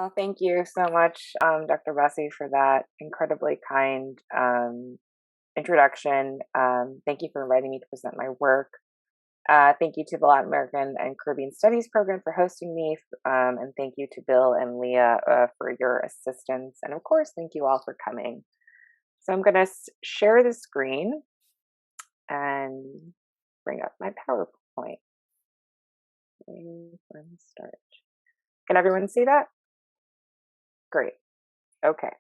Well, thank you so much, Dr. Bessie, for that incredibly kind introduction. Thank you for inviting me to present my work. Thank you to the Latin American and Caribbean Studies Program for hosting me, and thank you to Bill and Leah for your assistance. And of course, thank you all for coming. So I'm going to share the screen and bring up my PowerPoint. Let's start. Can everyone see that? Great. Okay.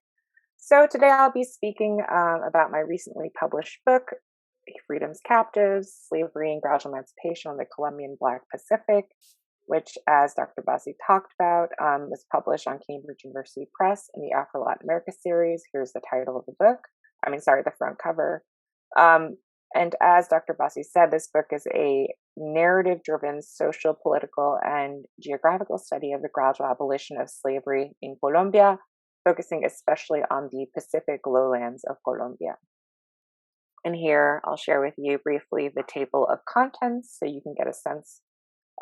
So today I'll be speaking about my recently published book, Freedom's Captives, Slavery and Gradual Emancipation on the Colombian Black Pacific, which, as Dr. Bassi talked about, was published on Cambridge University Press in the Afro-Latin America series. Here's the title of the book. The front cover. And as Dr. Bassi said, this book is a narrative-driven social, political, and geographical study of the gradual abolition of slavery in Colombia, focusing especially on the Pacific lowlands of Colombia. And here I'll share with you briefly the table of contents so you can get a sense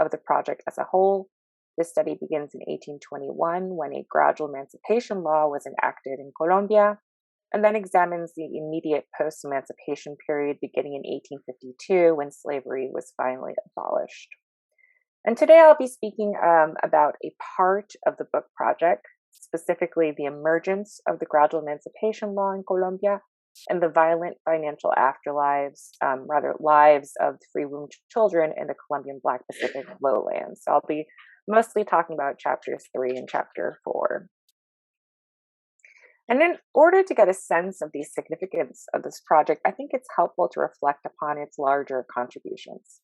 of the project as a whole. This study begins in 1821 when a gradual emancipation law was enacted in Colombia, and then examines the immediate post-emancipation period beginning in 1852 when slavery was finally abolished. And today I'll be speaking about a part of the book project, specifically the emergence of the gradual emancipation law in Colombia and the violent financial lives of free-womb children in the Colombian Black Pacific lowlands. So I'll be mostly talking about chapters 3 and chapter 4. And in order to get a sense of the significance of this project, I think it's helpful to reflect upon its larger contributions.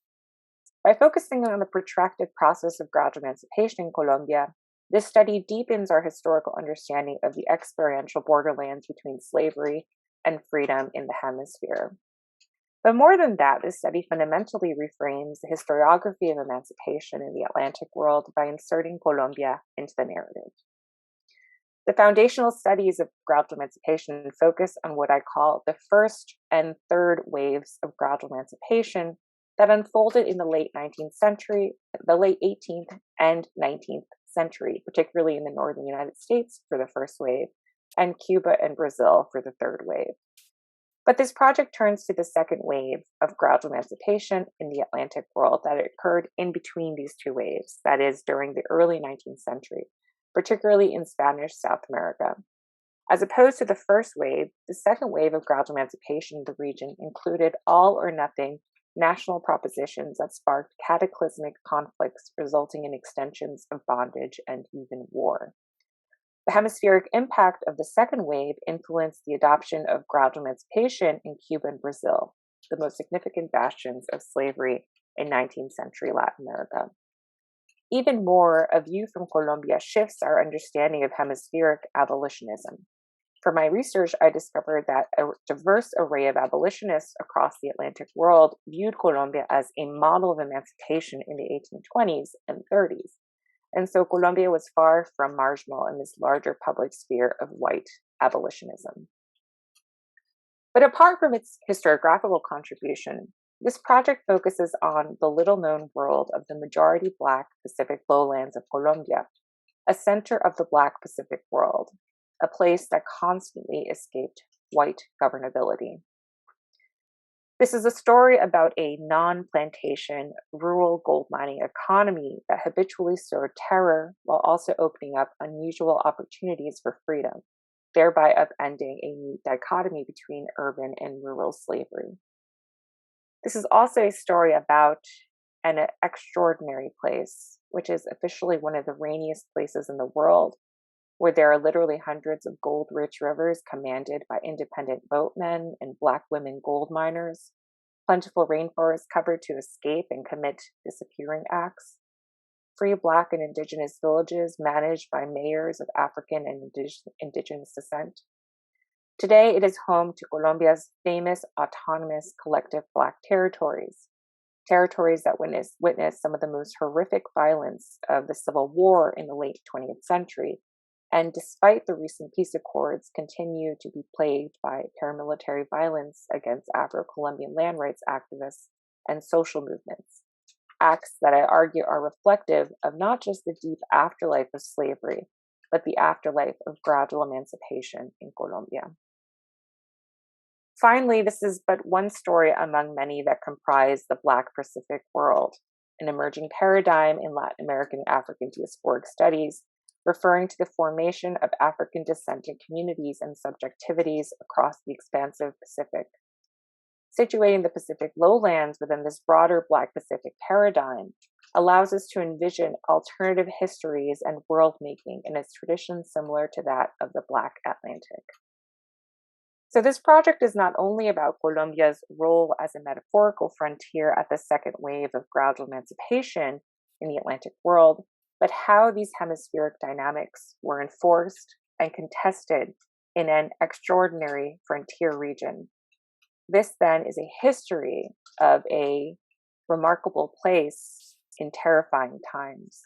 By focusing on the protracted process of gradual emancipation in Colombia, this study deepens our historical understanding of the experiential borderlands between slavery and freedom in the hemisphere. But more than that, this study fundamentally reframes the historiography of emancipation in the Atlantic world by inserting Colombia into the narrative. The foundational studies of gradual emancipation focus on what I call the first and third waves of gradual emancipation that unfolded in the late 18th and 19th century, particularly in the northern United States for the first wave, and Cuba and Brazil for the third wave. But this project turns to the second wave of gradual emancipation in the Atlantic world that occurred in between these two waves, that is, during the early 19th century, particularly in Spanish South America. As opposed to the first wave, the second wave of gradual emancipation in the region included all or nothing national propositions that sparked cataclysmic conflicts resulting in extensions of bondage and even war. The hemispheric impact of the second wave influenced the adoption of gradual emancipation in Cuba and Brazil, the most significant bastions of slavery in 19th century Latin America. Even more, a view from Colombia shifts our understanding of hemispheric abolitionism. For my research, I discovered that a diverse array of abolitionists across the Atlantic world viewed Colombia as a model of emancipation in the 1820s and 30s. And so Colombia was far from marginal in this larger public sphere of white abolitionism. But apart from its historiographical contribution, this project focuses on the little-known world of the majority Black Pacific lowlands of Colombia, a center of the Black Pacific world, a place that constantly escaped white governability. This is a story about a non-plantation, rural gold mining economy that habitually sowed terror while also opening up unusual opportunities for freedom, thereby upending a neat dichotomy between urban and rural slavery. This is also a story about an extraordinary place, which is officially one of the rainiest places in the world, where there are literally hundreds of gold-rich rivers commanded by independent boatmen and Black women gold miners, plentiful rainforests covered to escape and commit disappearing acts, free Black and Indigenous villages managed by mayors of African and Indigenous descent. Today, it is home to Colombia's famous autonomous collective Black territories that witnessed some of the most horrific violence of the Civil War in the late 20th century, and despite the recent peace accords, continue to be plagued by paramilitary violence against Afro-Colombian land rights activists and social movements, acts that I argue are reflective of not just the deep afterlife of slavery, but the afterlife of gradual emancipation in Colombia. Finally, this is but one story among many that comprise the Black Pacific world, an emerging paradigm in Latin American and African diasporic studies, referring to the formation of African descendant communities and subjectivities across the expansive Pacific. Situating the Pacific lowlands within this broader Black Pacific paradigm allows us to envision alternative histories and world-making in its tradition similar to that of the Black Atlantic. So this project is not only about Colombia's role as a metaphorical frontier at the second wave of gradual emancipation in the Atlantic world, but how these hemispheric dynamics were enforced and contested in an extraordinary frontier region. This then is a history of a remarkable place in terrifying times.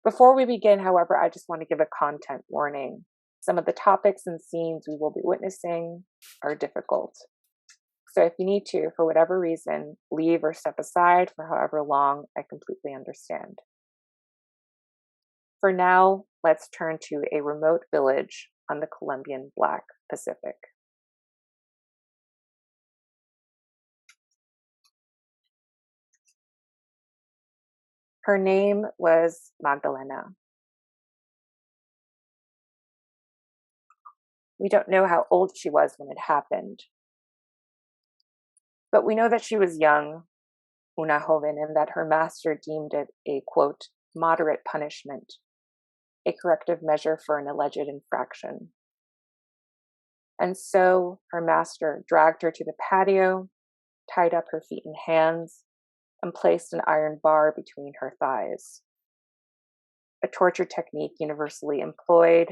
Before we begin, however, I just want to give a content warning. Some of the topics and scenes we will be witnessing are difficult. So if you need to, for whatever reason, leave or step aside for however long, I completely understand. For now, let's turn to a remote village on the Colombian Black Pacific. Her name was Magdalena. We don't know how old she was when it happened, but we know that she was young, una joven, and that her master deemed it a, quote, moderate punishment, a corrective measure for an alleged infraction. And so her master dragged her to the patio, tied up her feet and hands, and placed an iron bar between her thighs, a torture technique universally employed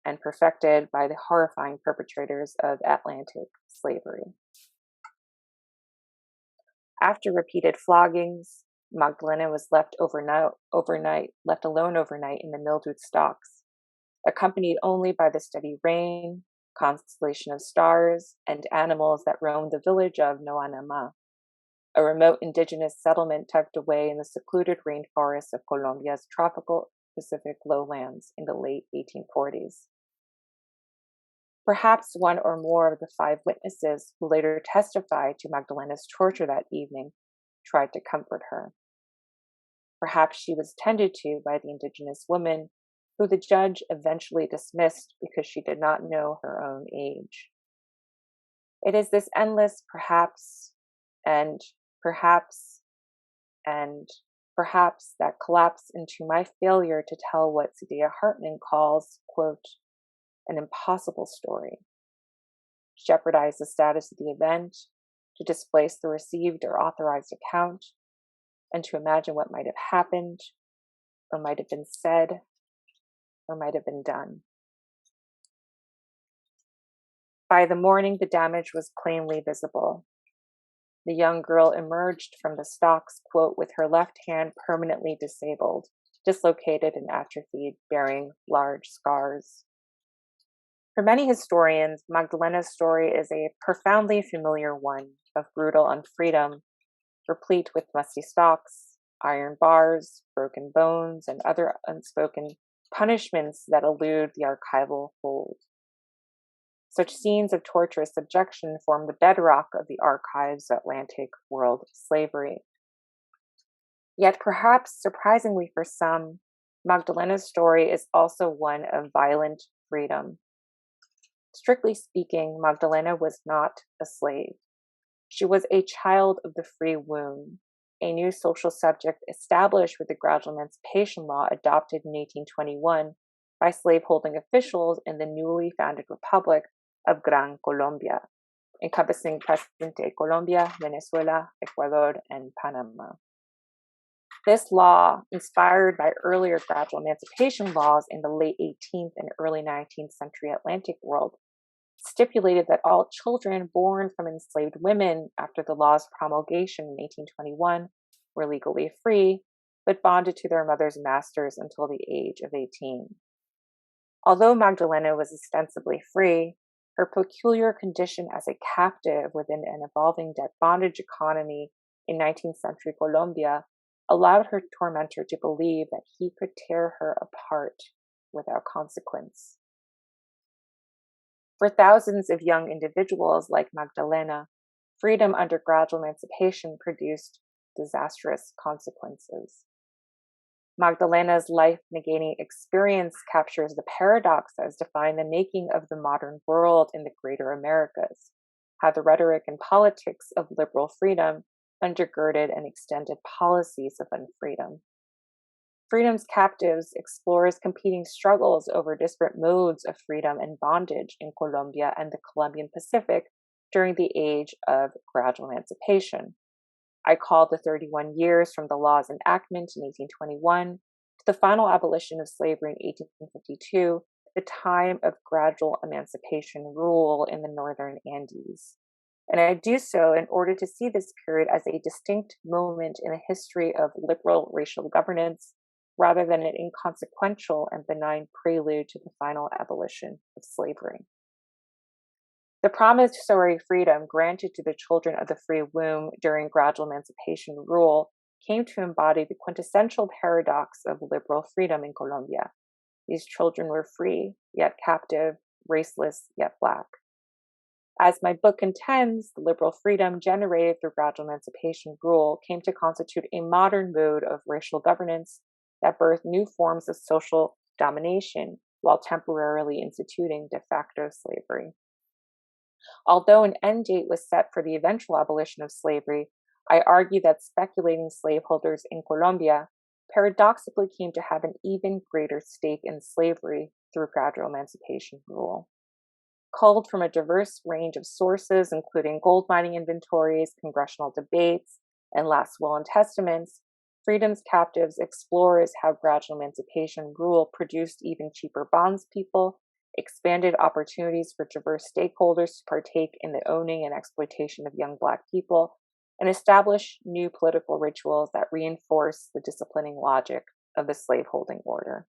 and perfected by the horrifying perpetrators of Atlantic slavery. After repeated floggings, Magdalena was left alone overnight in the mildewed stocks, accompanied only by the steady rain, constellation of stars, and animals that roamed the village of Noanama, a remote indigenous settlement tucked away in the secluded rainforests of Colombia's tropical Pacific lowlands in the late 1840s. Perhaps one or more of the 5 witnesses who later testified to Magdalena's torture that evening tried to comfort her. Perhaps she was tended to by the indigenous woman who the judge eventually dismissed because she did not know her own age. It is this endless perhaps and perhaps and perhaps that collapse into my failure to tell what Sadia Hartman calls, quote, an impossible story, to jeopardize the status of the event, to displace the received or authorized account, and to imagine what might have happened, or might have been said, or might have been done. By the morning, the damage was plainly visible. The young girl emerged from the stocks, quote, with her left hand permanently disabled, dislocated and atrophied, bearing large scars. For many historians, Magdalena's story is a profoundly familiar one of brutal unfreedom, replete with musty stocks, iron bars, broken bones, and other unspoken punishments that elude the archival fold. Such scenes of torturous subjection form the bedrock of the archives of Atlantic world slavery. Yet perhaps surprisingly for some, Magdalena's story is also one of violent freedom. Strictly speaking, Magdalena was not a slave. She was a child of the free womb, a new social subject established with the Gradual Emancipation Law adopted in 1821 by slaveholding officials in the newly founded Republic of Gran Colombia, encompassing present-day Colombia, Venezuela, Ecuador, and Panama. This law, inspired by earlier gradual emancipation laws in the late 18th and early 19th century Atlantic world, stipulated that all children born from enslaved women after the law's promulgation in 1821 were legally free, but bonded to their mothers and masters until the age of 18. Although Magdalena was ostensibly free, her peculiar condition as a captive within an evolving debt bondage economy in 19th century Colombia allowed her tormentor to believe that he could tear her apart without consequence. For thousands of young individuals like Magdalena, freedom under gradual emancipation produced disastrous consequences. Magdalena's life-negating experience captures the paradox that has defined the making of the modern world in the greater Americas, how the rhetoric and politics of liberal freedom undergirded and extended policies of unfreedom. Freedom's Captives explores competing struggles over disparate modes of freedom and bondage in Colombia and the Colombian Pacific during the age of gradual emancipation. I call the 31 years from the law's enactment in 1821 to the final abolition of slavery in 1852 the time of gradual emancipation rule in the northern Andes. And I do so in order to see this period as a distinct moment in the history of liberal racial governance, rather than an inconsequential and benign prelude to the final abolition of slavery. The promissory freedom granted to the children of the free womb during gradual emancipation rule came to embody the quintessential paradox of liberal freedom in Colombia. These children were free, yet captive, raceless, yet Black. As my book contends, the liberal freedom generated through gradual emancipation rule came to constitute a modern mode of racial governance that birthed new forms of social domination while temporarily instituting de facto slavery. Although an end date was set for the eventual abolition of slavery, I argue that speculating slaveholders in Colombia paradoxically came to have an even greater stake in slavery through gradual emancipation rule. Culled from a diverse range of sources, including gold mining inventories, congressional debates, and last will and testaments, Freedom's Captives explores how gradual emancipation rule produced even cheaper bondspeople, expanded opportunities for diverse stakeholders to partake in the owning and exploitation of young Black people, and established new political rituals that reinforce the disciplining logic of the slaveholding order.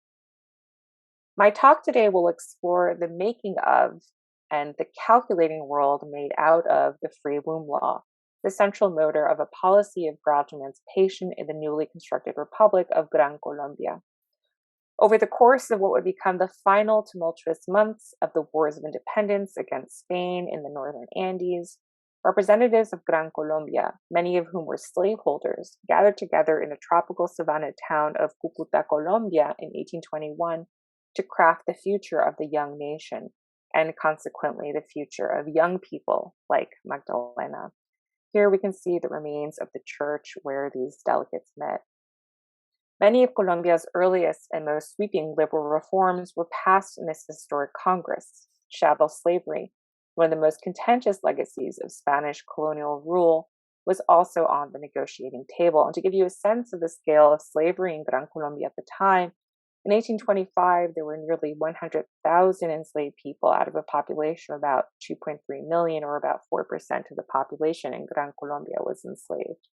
My talk today will explore the making of and the calculating world made out of the free womb law, the central motor of a policy of gradual emancipation in the newly constructed Republic of Gran Colombia. Over the course of what would become the final tumultuous months of the Wars of Independence against Spain in the northern Andes, representatives of Gran Colombia, many of whom were slaveholders, gathered together in the tropical savanna town of Cucuta, Colombia in 1821 to craft the future of the young nation, and consequently the future of young people like Magdalena. Here we can see the remains of the church where these delegates met. Many of Colombia's earliest and most sweeping liberal reforms were passed in this historic Congress. Chattel slavery, one of the most contentious legacies of Spanish colonial rule, was also on the negotiating table. And to give you a sense of the scale of slavery in Gran Colombia at the time, in 1825, there were nearly 100,000 enslaved people out of a population of about 2.3 million, or about 4% of the population in Gran Colombia was enslaved.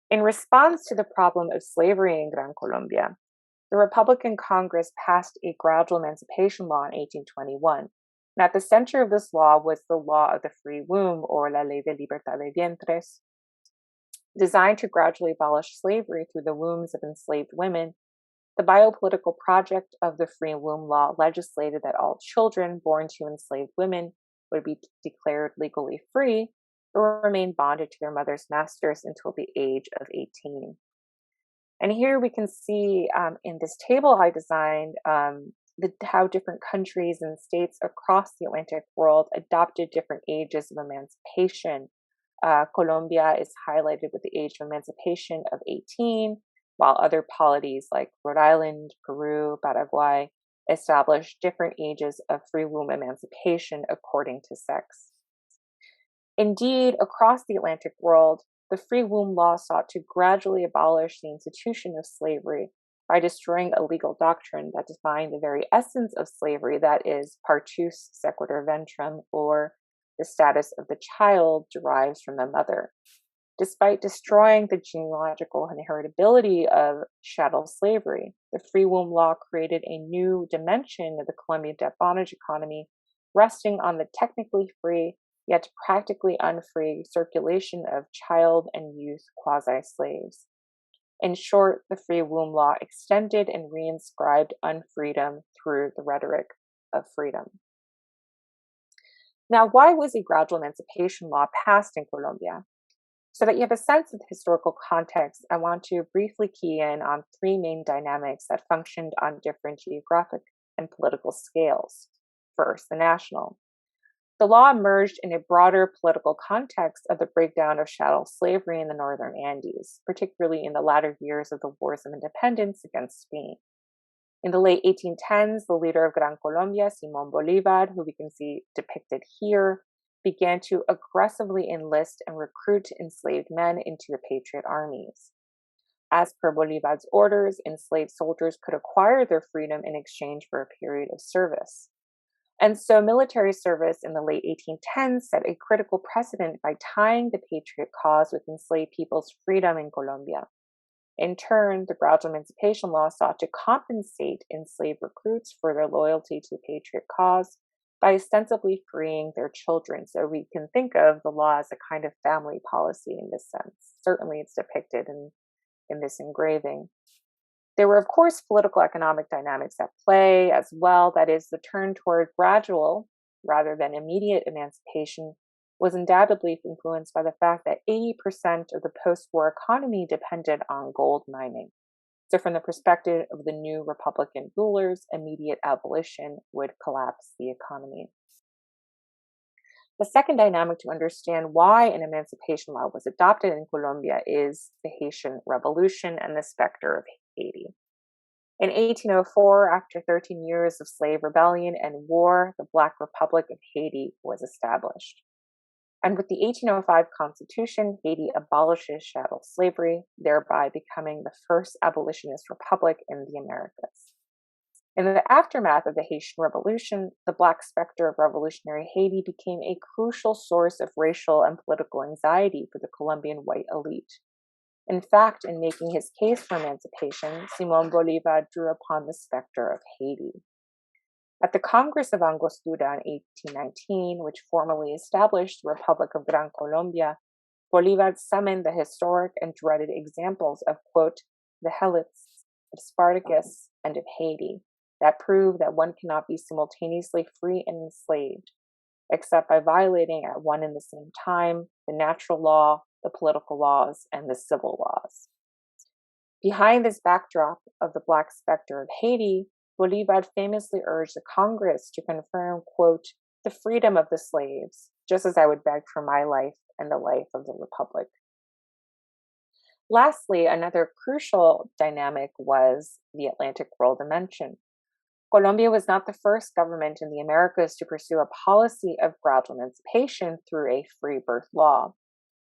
In response to the problem of slavery in Gran Colombia, the Republican Congress passed a gradual emancipation law in 1821. And at the center of this law was the law of the free womb, or La Ley de Libertad de Vientres, designed to gradually abolish slavery through the wombs of enslaved women. The biopolitical project of the free womb law legislated that all children born to enslaved women would be declared legally free, but remain bonded to their mother's masters until the age of 18. And here we can see in this table I designed how different countries and states across the Atlantic world adopted different ages of emancipation. Colombia is highlighted with the age of emancipation of 18, while other polities like Rhode Island, Peru, Paraguay established different ages of free womb emancipation according to sex. Indeed, across the Atlantic world, the free womb law sought to gradually abolish the institution of slavery by destroying a legal doctrine that defined the very essence of slavery, that is, partus sequitur ventrum, or the status of the child derives from the mother. Despite destroying the genealogical inheritability of chattel slavery, the free womb law created a new dimension of the Colombian debt bondage economy, resting on the technically free, yet practically unfree circulation of child and youth quasi-slaves. In short, the free womb law extended and reinscribed unfreedom through the rhetoric of freedom. Now, why was a gradual emancipation law passed in Colombia? So that you have a sense of the historical context, I want to briefly key in on three main dynamics that functioned on different geographic and political scales. First, the national. The law emerged in a broader political context of the breakdown of chattel slavery in the northern Andes, particularly in the latter years of the wars of independence against Spain. In the late 1810s, the leader of Gran Colombia, Simón Bolívar, who we can see depicted here, began to aggressively enlist and recruit enslaved men into the patriot armies. As per Bolívar's orders, enslaved soldiers could acquire their freedom in exchange for a period of service. And so military service in the late 1810s set a critical precedent by tying the patriot cause with enslaved people's freedom in Colombia. In turn, the Gradual Emancipation Law sought to compensate enslaved recruits for their loyalty to the patriot cause by ostensibly freeing their children. So we can think of the law as a kind of family policy in this sense. Certainly it's depicted in this engraving. There were, of course, political economic dynamics at play as well. That is, the turn toward gradual rather than immediate emancipation was undoubtedly influenced by the fact that 80% of the post-war economy depended on gold mining. So from the perspective of the new Republican rulers, immediate abolition would collapse the economy. The second dynamic to understand why an emancipation law was adopted in Colombia is the Haitian Revolution and the specter of Haiti. In 1804, after 13 years of slave rebellion and war, the Black Republic of Haiti was established. And with the 1805 Constitution, Haiti abolishes chattel slavery, thereby becoming the first abolitionist republic in the Americas. In the aftermath of the Haitian Revolution, the Black specter of revolutionary Haiti became a crucial source of racial and political anxiety for the Colombian white elite. In fact, in making his case for emancipation, Simón Bolívar drew upon the specter of Haiti. At the Congress of Angostura in 1819, which formally established the Republic of Gran Colombia, Bolívar summoned the historic and dreaded examples of, quote, the Helots, of Spartacus, and of Haiti, that prove that one cannot be simultaneously free and enslaved, except by violating at one and the same time the natural law, the political laws, and the civil laws. Behind this backdrop of the Black specter of Haiti, Bolívar famously urged the Congress to confirm, quote, the freedom of the slaves, just as I would beg for my life and the life of the Republic. Lastly, another crucial dynamic was the Atlantic world dimension. Colombia was not the first government in the Americas to pursue a policy of gradual emancipation through a free birth law.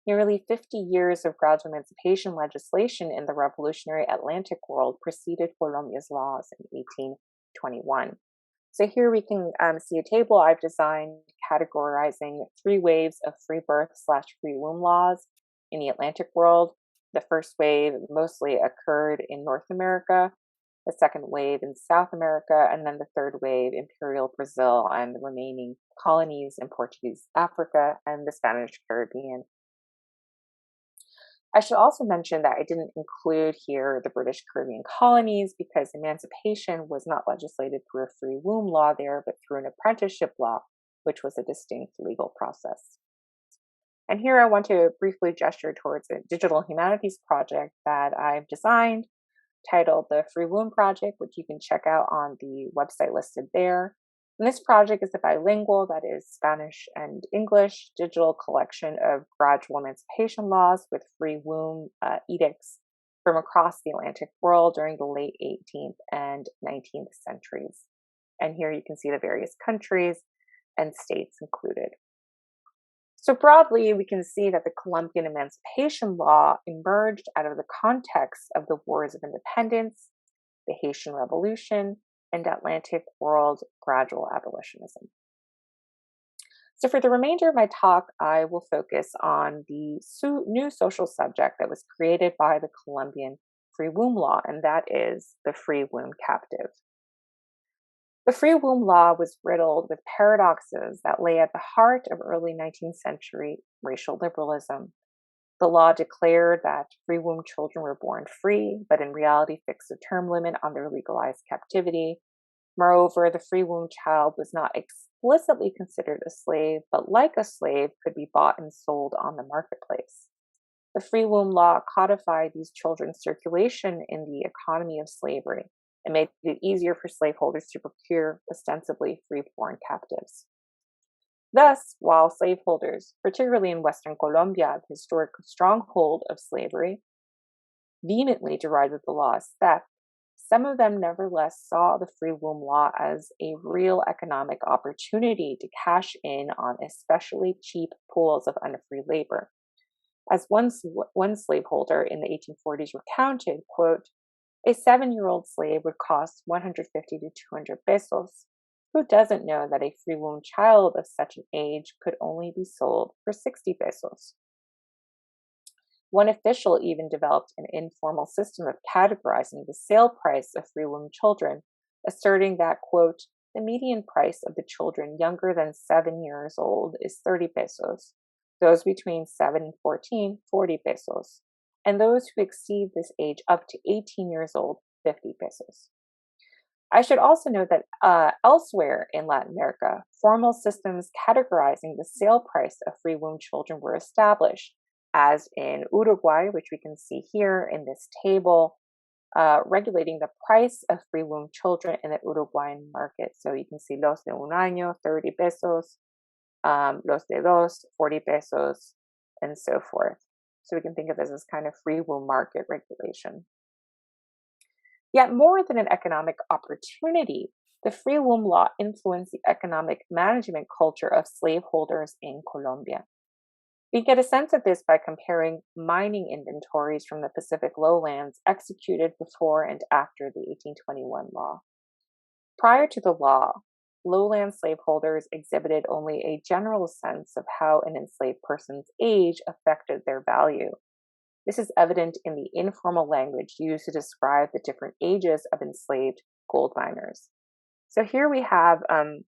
Nearly 50 years of gradual emancipation legislation in the revolutionary Atlantic world preceded Colombia's laws in 1821. So here we can see a table I've designed categorizing three waves of free birth/free womb laws in the Atlantic world. The first wave mostly occurred in North America, the second wave in South America, and then the third wave, Imperial Brazil and the remaining colonies in Portuguese Africa and the Spanish Caribbean. I should also mention that I didn't include here the British Caribbean colonies because emancipation was not legislated through a free womb law there, but through an apprenticeship law, which was a distinct legal process. And here I want to briefly gesture towards a digital humanities project that I've designed titled the Free Womb Project, which you can check out on the website listed there. And this project is a bilingual, that is Spanish and English, digital collection of gradual emancipation laws with free womb edicts from across the Atlantic world during the late 18th and 19th centuries. And here you can see the various countries and states included. So broadly, we can see that the Colombian Emancipation Law emerged out of the context of the Wars of Independence, the Haitian Revolution, and Atlantic world gradual abolitionism. So for the remainder of my talk, I will focus on the new social subject that was created by the Colombian free womb law, and that is the free womb captive. The free womb law was riddled with paradoxes that lay at the heart of early 19th century racial liberalism. The law declared that free womb children were born free, but in reality fixed a term limit on their legalized captivity. Moreover, the free womb child was not explicitly considered a slave, but like a slave, could be bought and sold on the marketplace. The free womb law codified these children's circulation in the economy of slavery and made it easier for slaveholders to procure ostensibly free-born captives. Thus, while slaveholders, particularly in Western Colombia, the historic stronghold of slavery, vehemently derided the law as theft, some of them nevertheless saw the free womb law as a real economic opportunity to cash in on especially cheap pools of unfree labor. As one slaveholder in the 1840s recounted, quote, a 7-year-old slave would cost 150 to 200 pesos. Who doesn't know that a free womb child of such an age could only be sold for 60 pesos? One official even developed an informal system of categorizing the sale price of free womb children, asserting that, quote, the median price of the children younger than 7 years old is 30 pesos, those between 7 and 14, 40 pesos, and those who exceed this age up to 18 years old, 50 pesos. I should also note that elsewhere in Latin America, formal systems categorizing the sale price of free womb children were established, as in Uruguay, which we can see here in this table, regulating the price of free womb children in the Uruguayan market. So you can see los de un año, 30 pesos, los de dos, 40 pesos, and so forth. So we can think of this as kind of free womb market regulation. Yet more than an economic opportunity, the free womb law influenced the economic management culture of slaveholders in Colombia. We get a sense of this by comparing mining inventories from the Pacific lowlands executed before and after the 1821 law. Prior to the law, lowland slaveholders exhibited only a general sense of how an enslaved person's age affected their value. This is evident in the informal language used to describe the different ages of enslaved gold miners. So here we have an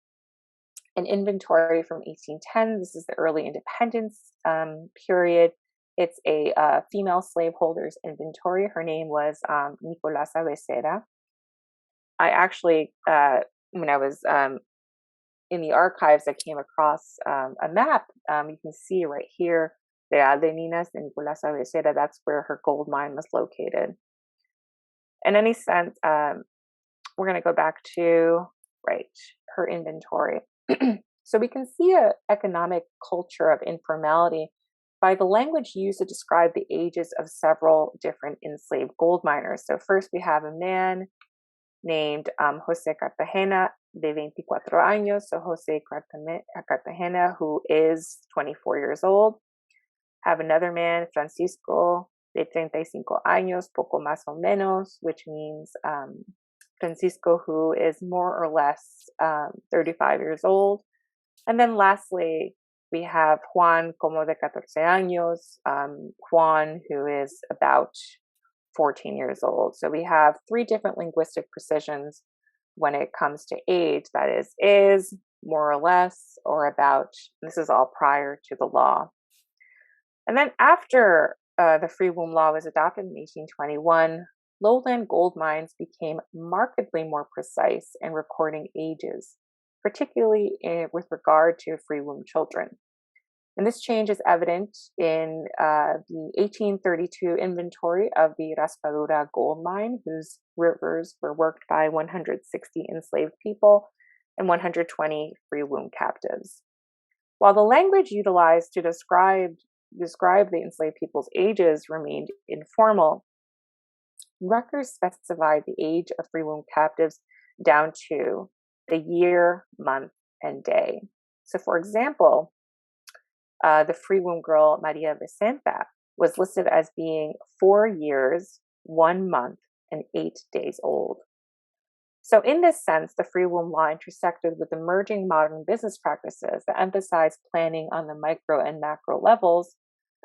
inventory from 1810. This is the early independence period. It's a female slaveholder's inventory. Her name was Nicolasa Becerra. I actually, when I was in the archives, I came across a map. You can see right here, Real de Minas de Nicolasa Becerra. That's where her gold mine was located. In any sense, we're going to go back to, her inventory. So we can see an economic culture of informality by the language used to describe the ages of several different enslaved gold miners. So first we have a man named Jose Cartagena de 24 años. So Jose Cartagena, who is 24 years old. Have another man, Francisco de 35 años, poco más o menos, which means Francisco, who is more or less 35 years old. And then lastly, we have Juan como de 14 años, Juan, who is about 14 years old. So we have 3 different linguistic precisions when it comes to age, that is, more or less, or about. This is all prior to the law. And then after the free womb law was adopted in 1821, lowland gold mines became markedly more precise in recording ages, particularly with regard to free womb children. And this change is evident in the 1832 inventory of the Raspadura gold mine, whose rivers were worked by 160 enslaved people and 120 free womb captives. While the language utilized to describe the enslaved people's ages remained informal, records specified the age of free womb captives down to the year, month, and day. So, for example, the free womb girl Maria Vicenta was listed as being 4 years, 1 month, and 8 days old. So in this sense, the free womb law intersected with emerging modern business practices that emphasize planning on the micro and macro levels,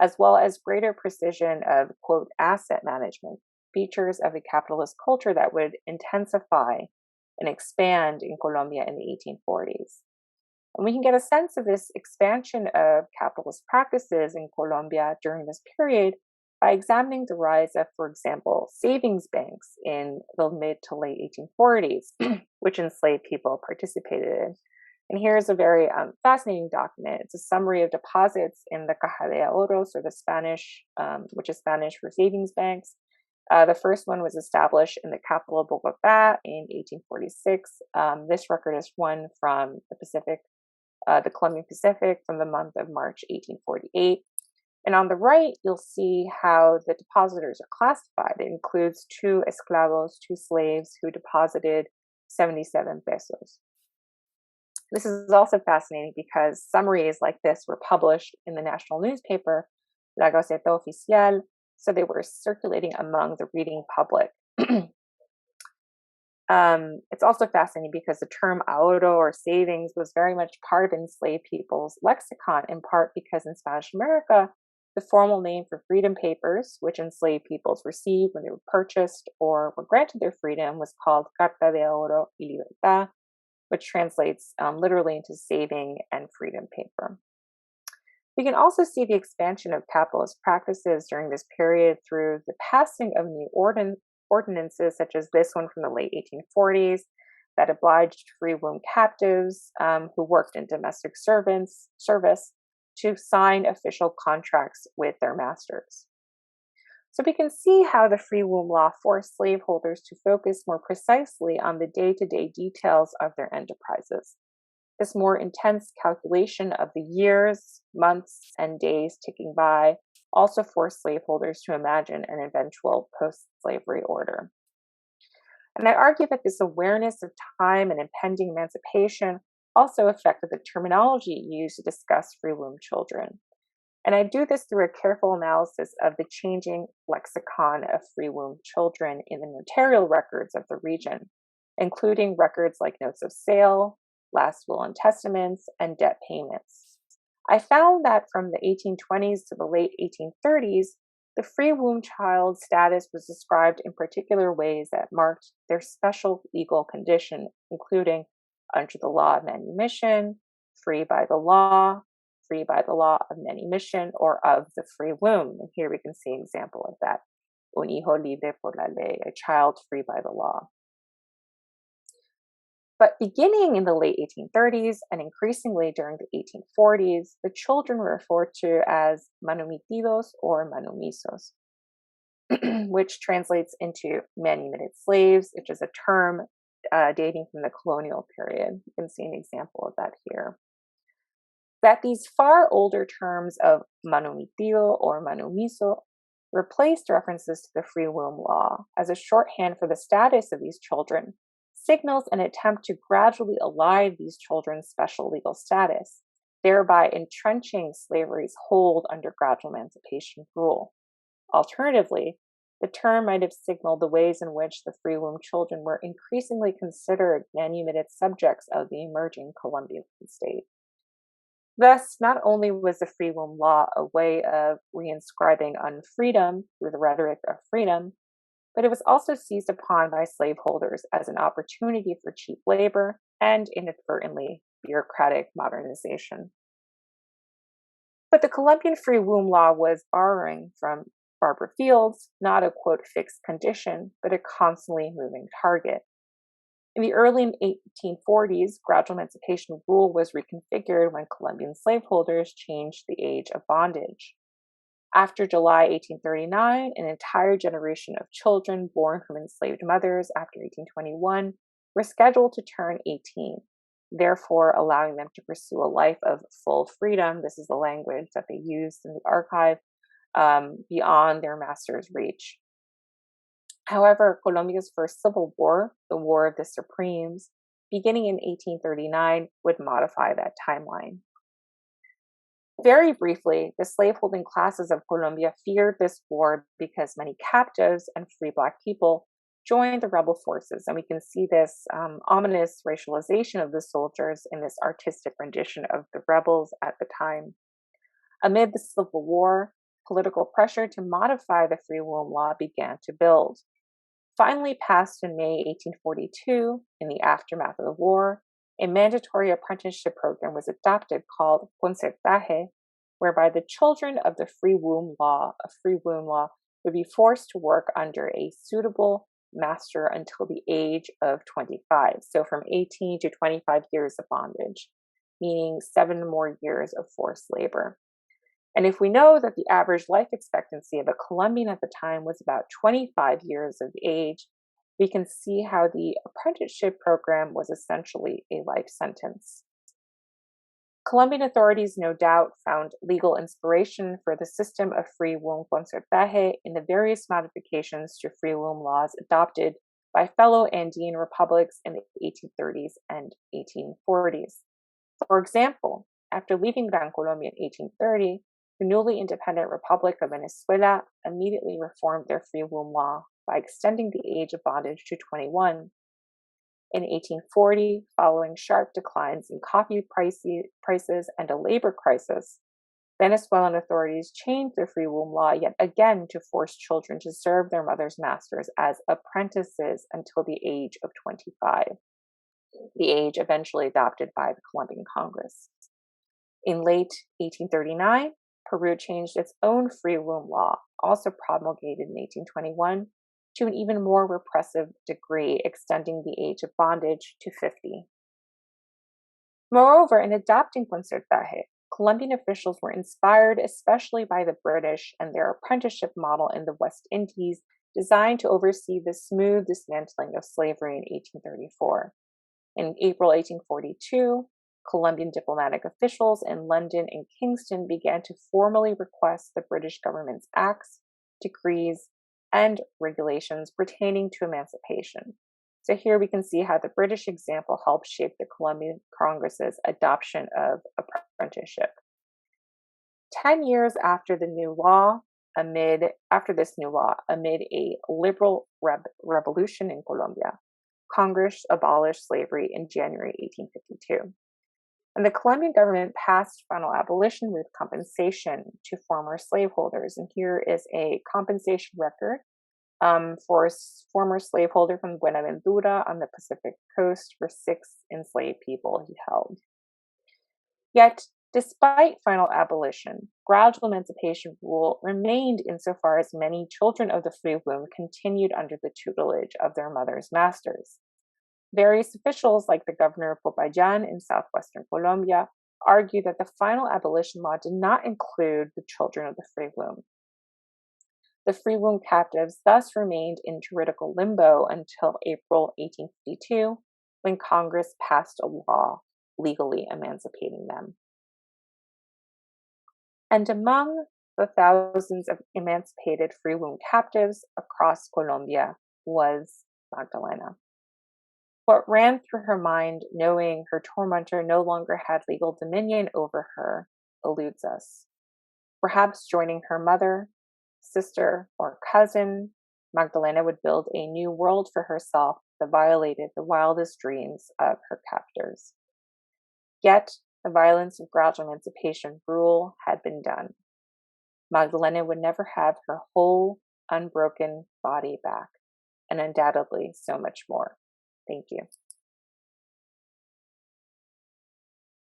as well as greater precision of, quote, asset management, features of a capitalist culture that would intensify and expand in Colombia in the 1840s. And we can get a sense of this expansion of capitalist practices in Colombia during this period by examining the rise of, for example, savings banks in the mid to late 1840s, which enslaved people participated in. And here's a very fascinating document. It's a summary of deposits in the Caja de Ahorros, or the Spanish, which is Spanish for savings banks. The first one was established in the capital of Bogota in 1846. This record is one from the Pacific, the Colombian Pacific, from the month of March 1848. And on the right, you'll see how the depositors are classified. It includes 2 esclavos, 2 slaves, who deposited 77 pesos. This is also fascinating because summaries like this were published in the national newspaper, La Gaceta Oficial, so they were circulating among the reading public. It's also fascinating because the term ahorro, or savings, was very much part of enslaved people's lexicon, in part because in Spanish America, the formal name for freedom papers, which enslaved peoples received when they were purchased or were granted their freedom, was called Carta de Ahorro y Libertad, which translates literally into saving and freedom paper. We can also see the expansion of capitalist practices during this period through the passing of new ordinances, such as this one from the late 1840s, that obliged free womb captives who worked in domestic service to sign official contracts with their masters. So we can see how the free womb law forced slaveholders to focus more precisely on the day-to-day details of their enterprises. This more intense calculation of the years, months, and days ticking by also forced slaveholders to imagine an eventual post-slavery order. And I argue that this awareness of time and impending emancipation also affected the terminology used to discuss free womb children. And I do this through a careful analysis of the changing lexicon of free womb children in the notarial records of the region, including records like notes of sale, last will and testaments, and debt payments. I found that from the 1820s to the late 1830s, the free womb child status was described in particular ways that marked their special legal condition, including under the law of manumission, free by the law of manumission, or of the free womb. And here we can see an example of that. Un hijo libre por la ley, a child free by the law. But beginning in the late 1830s and increasingly during the 1840s, the children were referred to as manumitidos or manumisos, which translates into manumitted slaves, which is a term dating from the colonial period. You can see an example of that here. That these far older terms of manumitido or manumiso replaced references to the free womb law as a shorthand for the status of these children signals an attempt to gradually align these children's special legal status, thereby entrenching slavery's hold under gradual emancipation rule. Alternatively, the term might have signaled the ways in which the free womb children were increasingly considered manumitted subjects of the emerging Colombian state. Thus, not only was the free womb law a way of reinscribing unfreedom through the rhetoric of freedom, but it was also seized upon by slaveholders as an opportunity for cheap labor and inadvertently bureaucratic modernization. But the Colombian free womb law was borrowing from Barbara Field's, not a quote fixed condition, but a constantly moving target. In the early 1840s, gradual emancipation rule was reconfigured when Colombian slaveholders changed the age of bondage. After July 1839, an entire generation of children born from enslaved mothers after 1821 were scheduled to turn 18, therefore allowing them to pursue a life of full freedom. This is the language that they used in the archive, beyond their master's reach. However, Colombia's first civil war, the War of the Supremes, beginning in 1839, would modify that timeline. Very briefly, the slaveholding classes of Colombia feared this war because many captives and free Black people joined the rebel forces, and we can see this ominous racialization of the soldiers in this artistic rendition of the rebels at the time. Amid the Civil War, political pressure to modify the free womb law began to build. Finally passed in May 1842, in the aftermath of the war, a mandatory apprenticeship program was adopted called concertaje, whereby the children of the free womb law, would be forced to work under a suitable master until the age of 25. So from 18 to 25 years of bondage, meaning 7 more years of forced labor. And if we know that the average life expectancy of a Colombian at the time was about 25 years of age, we can see how the apprenticeship program was essentially a life sentence. Colombian authorities no doubt found legal inspiration for the system of free womb concertaje in the various modifications to free womb laws adopted by fellow Andean republics in the 1830s and 1840s. For example, after leaving Gran Colombia in 1830, the newly independent Republic of Venezuela immediately reformed their free womb law by extending the age of bondage to 21. In 1840, following sharp declines in coffee prices and a labor crisis, Venezuelan authorities changed their free womb law yet again to force children to serve their mothers' masters as apprentices until the age of 25, the age eventually adopted by the Colombian Congress. In late 1839, Peru changed its own free womb law, also promulgated in 1821, to an even more repressive degree, extending the age of bondage to 50. Moreover, in adopting concertaje, Colombian officials were inspired especially by the British and their apprenticeship model in the West Indies, designed to oversee the smooth dismantling of slavery in 1834. In April 1842, Colombian diplomatic officials in London and Kingston began to formally request the British government's acts, decrees, and regulations pertaining to emancipation. So here we can see how the British example helped shape the Colombian Congress's adoption of apprenticeship. 10 years after this new law, amid a liberal revolution in Colombia, Congress abolished slavery in January 1852. And the Colombian government passed final abolition with compensation to former slaveholders. And here is a compensation record for a former slaveholder from Buenaventura on the Pacific coast for 6 enslaved people he held. Yet, despite final abolition, gradual emancipation rule remained insofar as many children of the free womb continued under the tutelage of their mothers' masters. Various officials, like the governor of Barragan in southwestern Colombia, argued that the final abolition law did not include the children of the free womb. The free womb captives thus remained in juridical limbo until April 1852, when Congress passed a law legally emancipating them. And among the thousands of emancipated free womb captives across Colombia was Magdalena. What ran through her mind, knowing her tormentor no longer had legal dominion over her, eludes us. Perhaps joining her mother, sister, or cousin, Magdalena would build a new world for herself that violated the wildest dreams of her captors. Yet, the violence of gradual emancipation rule had been done. Magdalena would never have her whole, unbroken body back, and undoubtedly so much more. Thank you.